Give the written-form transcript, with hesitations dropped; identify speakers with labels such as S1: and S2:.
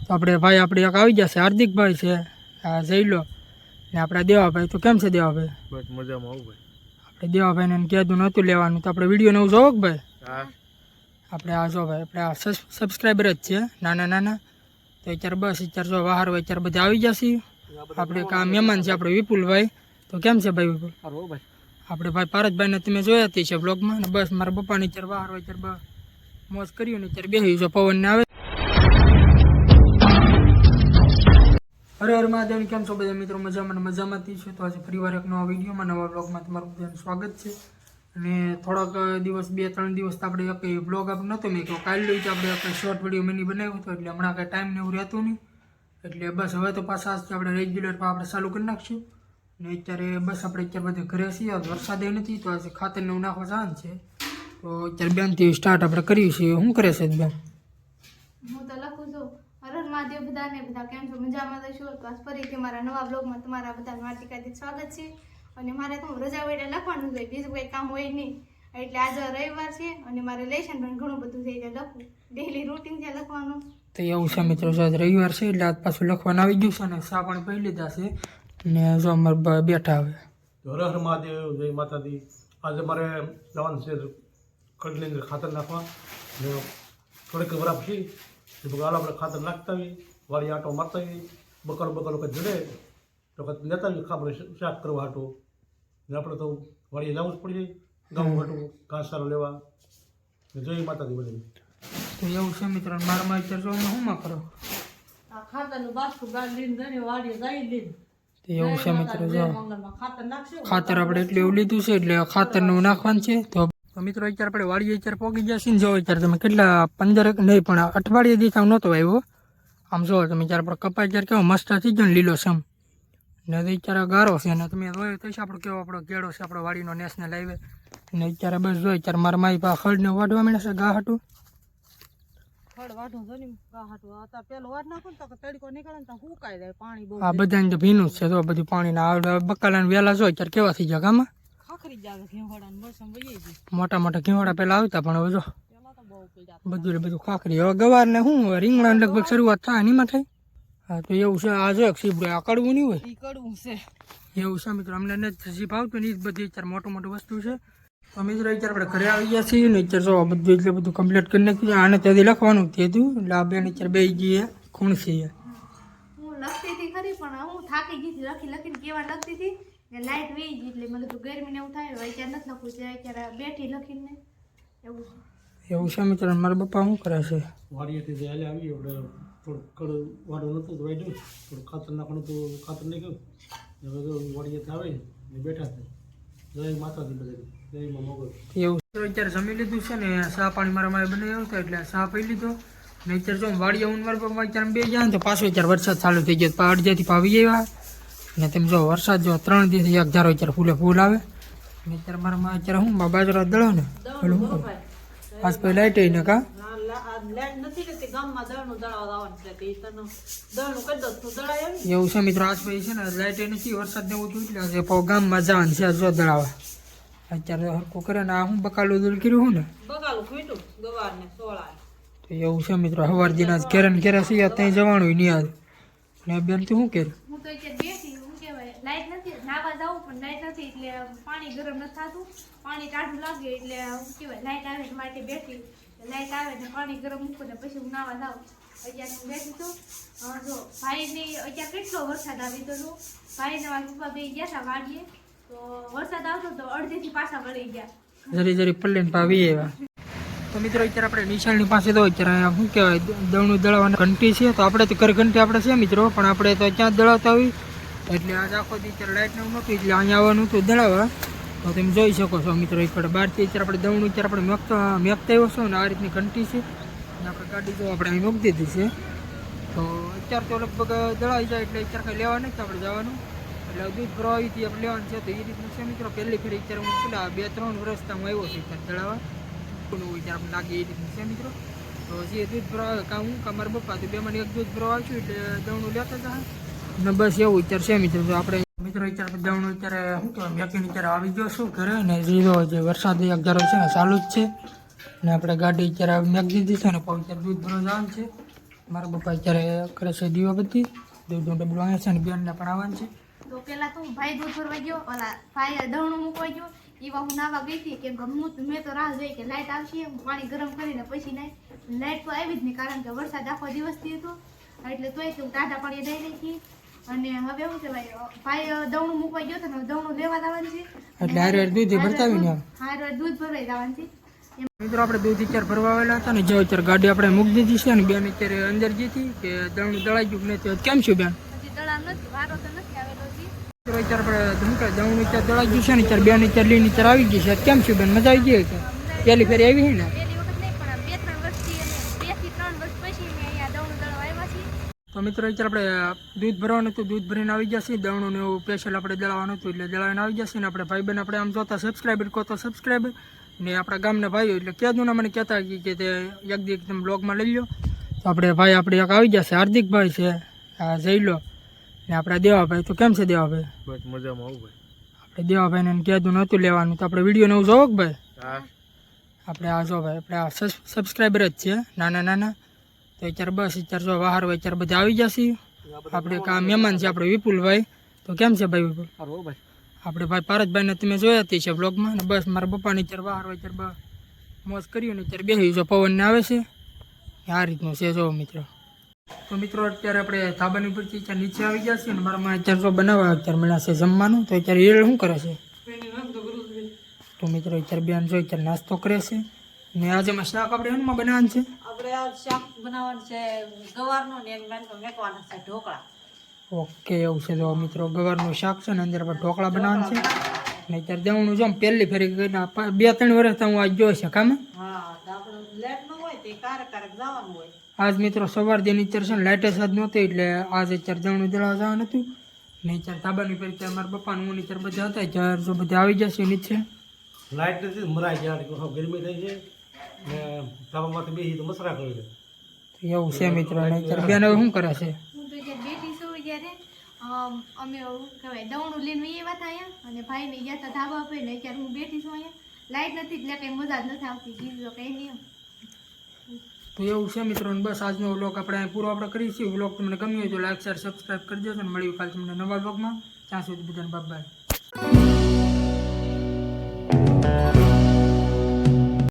S1: તો આપણે ભાઈ આપણે એક આવી જશે, હાર્દિકભાઈ છે, આ જઈલો ને આપણા દેવાભાઈ. તો કેમ છે દેવાભાઈ?
S2: બસ મજામાં આવું ભાઈ.
S1: આપણે દેવાભાઈને કીધું નહોતું લેવાનું, તો આપણે વિડીયો નવું જોવો કે ભાઈ?
S2: હા
S1: આપણે આ જો ભાઈ, આપણે આ સબસ્ક્રાઈબર જ છે નાના નાના. તો અત્યારે બસ અત્યારે જો બહાર હોય અત્યારે બધા આવી જશે. આપણે આ મહેમાન છે આપણે વિપુલભાઈ. તો કેમ છે ભાઈ વિપુલ?
S2: ભાઈ
S1: આપણે ભાઈ પારસભાઈને તમે જોયા હતી છે બ્લોગમાં. ને બસ મારા પપ્પાની અત્યારે બહાર હોય અત્યારે મોજ કર્યું ને અત્યારે બેસી જો પવનને આવે. હરે હર મહાદેવ, કેમ છો બધા મિત્રો? મજામાંથી છે. તો આજે ફરીવાર એક નવા વિડીયોમાં નવા બ્લોગમાં તમારું બધાનું સ્વાગત છે. અને થોડાક દિવસ 2-3 દિવસ આપણે એક બ્લોગ આપણે નહોતો મેં કહ્યું કાલે જ આપણે શોર્ટ વિડીયો મિની બનાવ્યો હતો, એટલે હમણાં કાંઈ ટાઈમ ને એવું રહેતું નહીં. એટલે બસ હવે તો પાછા આજથી આપણે રેગ્યુલર આપણે ચાલુ કરી નાખશું. ને અત્યારે બસ આપણે અત્યારે બધે ઘરે છીએ, વરસાદ એ નથી, તો આજે ખાતરને એવું નાખવા જવાનું છે. તો અત્યારે બેનથી સ્ટાર્ટ આપણે કરીએ છીએ. શું કરે છે બેન?
S3: હું તો લખું છું હર મહાદેવ. બધા કેમ છો? મજામાં છો? તો આજ ફરીથી મારા નવા બ્લોગમાં તમારા બધા હાર્દિક સ્વાગત છે. અને મારે તો રજા હોય એટલે લખવાનું છે, બીજું કોઈ કામ હોય નહીં. એટલે આજે રવિવાર છે અને મારે લેશન પણ ઘણું બધું છે એટલે લખું. ડેલી રૂટીન છે લખવાનું.
S1: તો એવું છે મિત્રો, આજ રવિવાર છે એટલે આજ પાછું લખવાનું આવી ગયું છે. અને ચા પણ પી લીધા છે ને જો અમારે બેઠા હવે.
S2: હર હર મહાદેવ, જય માતાજી. આજે મારે જવાનું છે કડની અંદર ખાતર નાખવા. ને થોડીક વરાપ છે તો હાલ આપણે ખાતર નાખતા આવી, વાળી આટો મારતા આવી, બકાલો કંઈ જડે તો કંઈક લેતા આવી ખાબર શાક કરવા હાટો. ને આપણે તો વાળીએ જવું જ પડી જાય ગામ હાટું ઘાસ સારો લેવા. જય માતાજી બધી.
S1: તો એવું છે મિત્રો, મારામાં અત્યારે જો શું માં કરો?
S4: ખાતરનું બાસ્કું ગાડી લઈને ઘણી વાડીએ જઈ લઈને
S1: તો એવું છે મિત્રો, જો
S4: ખાતર નાખશે.
S1: ખાતર આપણે એટલે એવું લીધું છે એટલે ખાતરનું નાખવાનું છે. તો મિત્રો અત્યારે આપણે વાડીએ અત્યારે પહોંચી ગયા છીએ. જો અત્યારે તમે કેટલા 15 નહીં પણ અઠવાડિયે દિવસ આમ નહોતો આવ્યો. આમ જો તમે અત્યારે આપણે કપાસ અત્યારે કેવો મસ્ત થઈ ગયો ને લીલો સમ. ને અત્યારે ગારો છે ને તમે જોયો તો આપણો કેવો આપણો કેળો છે આપણો વાડીનો નેશનલ હાઈવે. ને અત્યારે બસ જો અત્યારે મારા મારી પાસે ખડને વાઢવા માંડે છે ગા હાટું.
S4: ખડ વાઢું જો ને ગા હાટું. આ પેલો વાઢ નાખો ને તો તડકો નીકળે ને તો સુકાઈ જાય. પાણી બહુ
S1: આ બધાને તો ભીનું જ છે તો બધું પાણીના બકાલાને વેલા જો અત્યારે કેવા થઈ ગયા ગામમાં.
S4: ખાખરી જાવે ઘેવાડા ને બસમ વહી ગઈ.
S1: મોટા મોટા ઘેવાડા પહેલા આવતા પણ હવે જો
S4: પેલા તો બહુ પીડા.
S1: બધું ખાખરી. હવે ગવાર ને શું રીંગણા લગભગ શરૂઆત થાય એનીમાં થાય. હા તો એવું છે. આ જો સીબડું આ કડવું નહીં હોય
S4: ઈ કડવું છે
S1: એવું છે મિત્રો. અમને નથી સીપ આવતું ને એ બધી અત્યારે મોટું વસ્તુ છે. તો મિત્રો અત્યારે આપણે ઘરે આવી ગયા છીએ ને અત્યારે જો બધું એટલે બધું કમ્પ્લીટ કરી નાખ્યું. આને ત્યાંથી લખવાનું હતું એટલે આ બેન અત્યારે બે જઈએ ખૂણસી.
S3: હું લખતી હતી ખરી પણ હું થાકી ગઈ હતી લખીને કેવા લખતી હતી ને લાઈટ વહી ગઈ એટલે મને તો ગરમીને એવું થાય. અત્યારે નથી લખવું છે, અત્યારે બેઠી લખીને એવું છે.
S1: એવું છે મિત્રો. મારા પપ્પા શું કરે છે?
S2: વાડીએથી જે હાલે આવી આપણે થોડું કડ વાડું નહોતું વાઢ્યું, થોડું ખાતર નાખવાનું તો ખાતર નહીં ગયું. હવે તો વાડીએથી આવે ને બેઠા છે. જય માતાજી બધી. જય મા મોગલ.
S1: એવું અત્યારે જમી લીધું છે ને ચા પાણી મારા મારે બનાવ્યો હતો એટલે ચા પી લીધો. ને અત્યારે જો વાડીએ મારા પપ્પા અત્યારે બે જાય ને તો પાછો અત્યારે વરસાદ ચાલુ થઈ ગયો. અડધેથી પાવી આવ્યા ને તમે જો વરસાદ જો 3 દિવસથી એક ધારો અત્યારે ફૂલ આવે. ને અત્યારે મારામાં અત્યારે હું બાજરા દળો ને પેલું શું કરું આજ પછી લાઈટ ને કા
S4: લાઈટ નથી રહેતી ગામમાં. દળનું દળાવ આવવાનું છે તે તને દળનું કરી દો તું દળાય આવી.
S1: એવું છે મિત્રો. આજ પછી છે ને લાઈટ નથી, વરસાદ ને એવું થયું એટલે ગામમાં જવાનું છે જો દળાવા. અત્યારે હરકું કરે ને આ હું બકાલું દૂર કર્યું હું ને
S4: બગાલું ખીટું ગવાર ને સોળા.
S1: તો એવું છે મિત્રો. સવાર દિના ઘેરે ને ઘેરે છીએ ત્યાં જવાનું નહીં આજ. ને બેન તું શું કરે?
S3: હું તો અત્યારે બેઠી. હું કહેવાય લાઈટ નથી, નાવા જાઉં પણ લાઈટ નથી એટલે પાણી ગરમ નથી થતું. પાણી ટાઢું લાગે એટલે હું કહેવાય લાઈટ આવે માટે બેઠી. લાઈટ આવે ને પાણી ગરમ મૂકું ને પછી હું નાવા જાઉં. અત્યારે હું બેઠી છું. જો ભાઈની અત્યારે કેટલો વરસાદ આવી તો ભાઈને મારા પપ્પા બે ગયા હતા વાડીએ તો વરસાદ આવતો તો અડધેથી પાછા વળી ગયા.
S1: જરી પલ્લીને પાવી આવ્યા. તો મિત્રો અત્યારે આપણે નિશાળની પાસે તો અત્યારે શું કહેવાય દળનું દળાવવાની ઘંટી છે. તો આપણે તો ઘર ઘંટી આપણે છે મિત્રો, પણ આપણે તો ત્યાં જ દળાવતા હોય એટલે આજ આખો દી અત્યારે લાઇટ ને એવું નહોતું એટલે અહીંયા આવવાનું હતું દળાવવા. તો તમે જોઈ શકો છો મિત્રો. આપણે બહારથી અત્યારે આપણે દળનું અત્યારે આપણે મેકતા આવ્યો છો ને આ રીતની ઘંટી છે. અને આપણે ગાડી જો આપણે અહીં મૂકી દીધી છે. તો અત્યારે તો લગભગ દળાવી જાય એટલે અત્યારે કંઈ લેવા નથી આપણે જવાનું. એટલે દૂધ ભરવાથી આપણે લેવાનું છે. તો એ રીતનું છે મિત્રો. પહેલી ફેરી અત્યારે હું પેલા 2-3 વર્ષથી હું આવ્યો છું અત્યારે દળાવવા. હોય ત્યારે આપણે લાગે એ રીતનું છે મિત્રો. તો જે દૂધ ભરવા કાં હું કાં મારા પપ્પા તો બેમાં એક દૂધ ભરવા આવશું એટલે દવણું લેતા હતા ને બસ એવું અત્યારે છે મિત્રો. તો આપણે મિત્રો અત્યારે દવણું અત્યારે શું કહેવાય મેકીને અત્યારે આવી ગયો છું ઘરે ને જે વરસાદ એક ધારો છે ને ચાલુ જ છે. ને આપણે ગાડી અત્યારે મેક દીધી છે ને પછી અત્યારે દૂધ ભરવા જવાનું છે. મારા પપ્પા અત્યારે કરે છે દીવાબત્તી, દૂધનું ડબલું આવે છે અને બેનને પણ આવવાનું છે.
S3: તો પેલા તો ભાઈ દૂધ ભરવા ગયો, ઓલા ભાઈ દવણું મૂકવા ગયો, એવા હું નાવા ગઈ હતી કેમ કે મેં તો રાહ જોઈ કે લાઇટ આવશે, હું પાણી ગરમ કરીને પછી લાઇટ તો આવી જ નહીં, કારણ કે વરસાદ આખો દિવસથી હતો એટલે તોય તો ટાઢા પાણી દઈ નાખી. અને હવે શું કહેવાય, ભાઈ દવણું મૂકવા ગયો તો દવણું લેવા જવાનું છે,
S1: એટલે હારે દૂધ ભરતા આવીને એમ.
S3: હારે દૂધ ભરવા જવાનું છે.
S1: મિત્રો આપણે દૂધ અત્યારે ભરવા આવેલા હતા ને જો અત્યારે ગાડી આપણે મૂકી દીધી છે અને બેન અત્યારે અંદર જતી કે દળનું દળાઈ ગયું કે નથી. કેમ છું બેન?
S3: હજી દળા નથી, વારો તો નથી આવેલો છે.
S1: મિત્રો અત્યારે આપણે શું કહે દળનું અત્યારે દળાઈ ગયું છે ને અત્યારે બેન અત્યારે લઈને અત્યારે આવી ગઈ છે. કેમ છું બેન? મજા આવી ગઈ કે પહેલી ફેરી આવી ને?
S3: પહેલી વખત નહીં પણ 2-3 વર્ષથી અને 2 થી 3 વર્ષ પછી મેં અહીંયા દવણું દળવા આવ્યા છીએ.
S1: તો મિત્રો અત્યારે આપણે દૂધ ભરવાનું હતું, દૂધ ભરીને આવી જશે. દળનું ને એવું સ્પેશિયલ આપણે દળવાનું હતું એટલે દળાવીને આવી જશે. ને આપણે ભાઈ બેન આપણે આમ જોતા સબસ્ક્રાઈબર કહો તો સબસ્ક્રાઈબર ને આપણા ગામના ભાઈઓ એટલે કહેતું ને મને કહેતા કે તે એક દી એકદમ બ્લોગમાં લઈ લો. તો આપણે ભાઈ આપણે એક આવી જશે, હાર્દિકભાઈ છે, આ જઈ લો ને આપણા દેવાભાઈ. તો કેમ છે દેવાભાઈ?
S2: બસ મજામાં આવું ભાઈ.
S1: આપણે દેવાભાઈને કહેતું નહોતું લેવાનું તો આપણે વિડીયો નવું જોવો કે ભાઈ? આપણે આ જો ભાઈ આપણે આ સબસ્ક્રાઈબર જ છે નાના નાના. તો અત્યારે બસ અત્યારે જો બહાર હોય અત્યારે બધા આવી જશે. આપણે કા મહેમાન છે આપણે વિપુલભાઈ. તો કેમ છે ભાઈ વિપુલ?
S2: ભાઈ
S1: આપણે ભાઈ પારસભાઈને તમે જોયા હતી છે બ્લોગમાં. ને બસ મારા પપ્પાને અત્યારે બહાર હોય અત્યારે મોજ કર્યું ને અત્યારે બેસી જો પવનને આવે છે આ રીતનું છે જો મિત્રો. તો મિત્રો અત્યારે આપણે ધાબાની ઉપરથી અત્યારે નીચે આવી ગયા છીએ ને મારા માં અત્યારે જો બનાવવા અત્યારે મળ્યા છે જમવાનું. તો અત્યારે એ શું કરે છે? તો મિત્રો અત્યારે બેન જો અત્યારે નાસ્તો કરે છે ને આજે માં શાક આપણે એમાં બનાવવાનું છે.
S4: આપણે આ શાક બનાવવાનું છે ગવારનું ને એની મેં મેકવાના છે ઢોકળા.
S1: ઓકે એવું છે જો મિત્રો ગવારનું શાક છે ને અંદર આપણે ઢોકળા બનાવવાનું છે. ને અત્યારે દવણું જો પહેલી ફેરી 2-3 વર્ષ હું આજ જોઈ છે કામ.
S4: હા તો આપણે લેટ ન હોય તે ક્યારેક જવાનું હોય.
S1: આજ મિત્રો સવારથી અત્યારે છે ને લાઇટ જ નહોતી એટલે આજ અત્યારે દવણું દળવા જવાનું હતું. ને અત્યારે ધાબાની પર અત્યારે મારા પપ્પા હું અત્યારે બધા હતા ત્યારે જો બધા આવી જશે નીચે.
S2: લાઇટ નથી મરાય ત્યાં ગરમી થઈ છે ને ધાબામાંથી બેસી તો મસરા કરે છે.
S1: એવું છે મિત્રો. અને અત્યારે બેન હવે શું કરે છે?
S3: હું તો જ્યારે બેઠી છું ત્યારે અમે શું કહેવાય દવણું લઈને એવા હતા અહીંયા અને ભાઈને ગયા હતા ધાબા પર ને અત્યારે હું બેઠી છું અહીંયા. લાઇટ નથી એટલે કંઈ મજા જ નથી આવતી, બીજું તો કંઈ નહીં.
S1: તો એવું છે મિત્રો. અને બસ આજનો વ્લોગ આપણે અહીં પૂરો આપણે કરીશું. વ્લોગ તમને ગમ્યો હોય તો લાઈક શેર સબસ્ક્રાઈબ કરી દેજો અને મળ્યું કાલે તમને નવા વ્લોગમાં. ત્યાં સુધી બધાને બાય બાય.